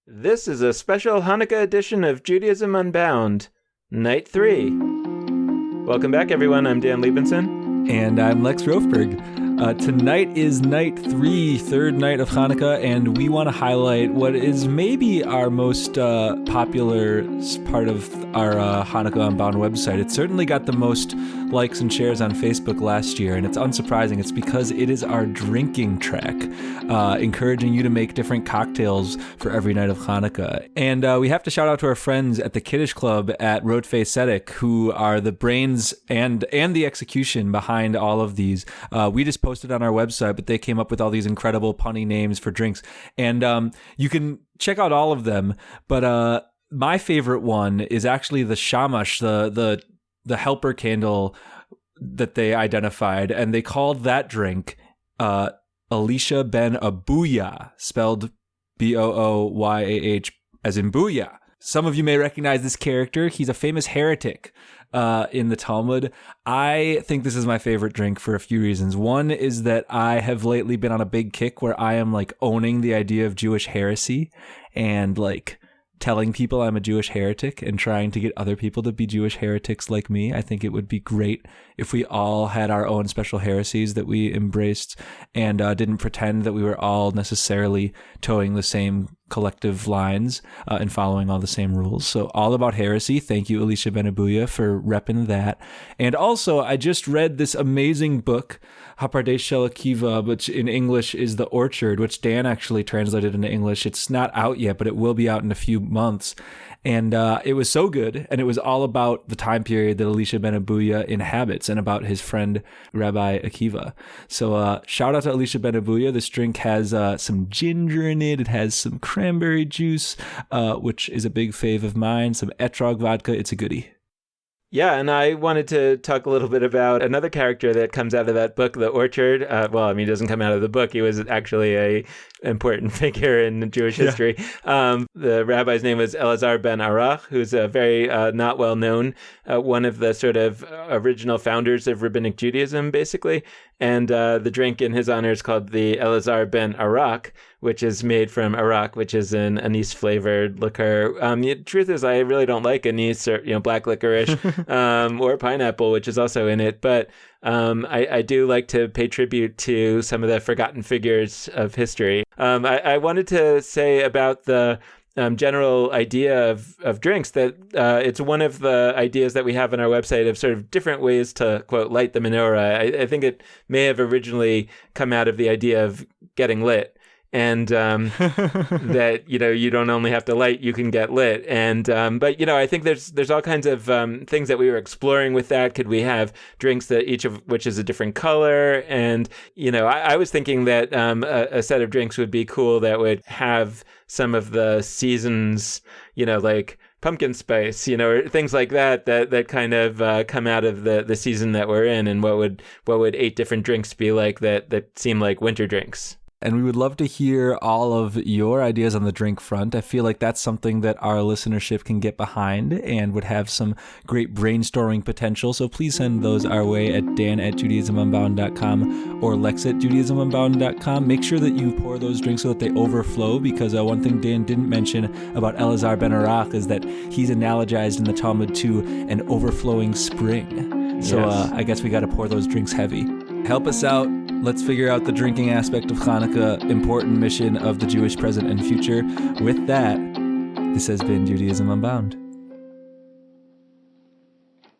This is a special Hanukkah edition of Judaism Unbound, Night 3. Welcome back, everyone. I'm Dan Liebenson. And I'm Lex Rofberg. Tonight is night 3, third night of Hanukkah, and we want to highlight what is maybe our most popular part of our Hanukkah Unbound website. It certainly got the most likes and shares on Facebook last year, and it's unsurprising. It's because it is our drinking track, encouraging you to make different cocktails for every night of Hanukkah. And we have to shout out to our friends at the Kiddush Club at Rotfei Sedek, who are the brains and the execution behind all of these. We just posted on our website, but they came up with all these incredible punny names for drinks. And you can check out all of them, but my favorite one is actually the shamash, the helper candle that they identified, and they called that drink Elisha ben Abuya, spelled Booyah, as in booyah. Some of you may recognize this character. He's a famous heretic in the Talmud. I think this is my favorite drink for a few reasons. One is that I have lately been on a big kick where I am like owning the idea of Jewish heresy and like telling people I'm a Jewish heretic and trying to get other people to be Jewish heretics like me. I think it would be great if we all had our own special heresies that we embraced and didn't pretend that we were all necessarily towing the same collective lines and following all the same rules. So all about heresy. Thank you, Elisha ben Abuya, for repping that. And also, I just read this amazing book, Hapardesh Shel Akiva, which in English is The Orchard, which Dan actually translated into English. It's not out yet, but it will be out in a few months. And it was so good, and it was all about the time period that Elisha ben Abuya inhabits and about his friend Rabbi Akiva. So shout out to Elisha ben Abuya. This drink has some ginger in it. It has some cranberry juice, which is a big fave of mine, some etrog vodka. It's a goodie. Yeah, and I wanted to talk a little bit about another character that comes out of that book, The Orchard. He doesn't come out of the book. He was actually a important figure in Jewish history. Yeah. The rabbi's name was Elazar ben Arach, who's a very not well known, one of the sort of original founders of Rabbinic Judaism, basically. And the drink in his honor is called the Elazar ben Arak, which is made from arak, which is an anise flavored liquor. The truth is, I really don't like anise or black licorice or pineapple, which is also in it. But I do like to pay tribute to some of the forgotten figures of history. I wanted to say about the general idea of drinks that it's one of the ideas that we have on our website of sort of different ways to, quote, light the menorah. I think it may have originally come out of the idea of getting lit. And that, you don't only have to light, you can get lit. And but I think there's all kinds of things that we were exploring with that. Could we have drinks that each of which is a different color? And, I was thinking that a set of drinks would be cool that would have some of the seasons, like pumpkin spice, or things like that kind of come out of the season that we're in. And what would 8 different drinks be like that seem like winter drinks? And we would love to hear all of your ideas on the drink front. I feel like that's something that our listenership can get behind and would have some great brainstorming potential. So please send those our way at dan@judaismunbound.com or lex@judaismunbound.com. Make sure that you pour those drinks so that they overflow, because one thing Dan didn't mention about Elazar ben Arach is that he's analogized in the Talmud to an overflowing spring. So yes. I guess we got to pour those drinks heavy. Help us out. Let's figure out the drinking aspect of Hanukkah, important mission of the Jewish present and future. With that, this has been Judaism Unbound.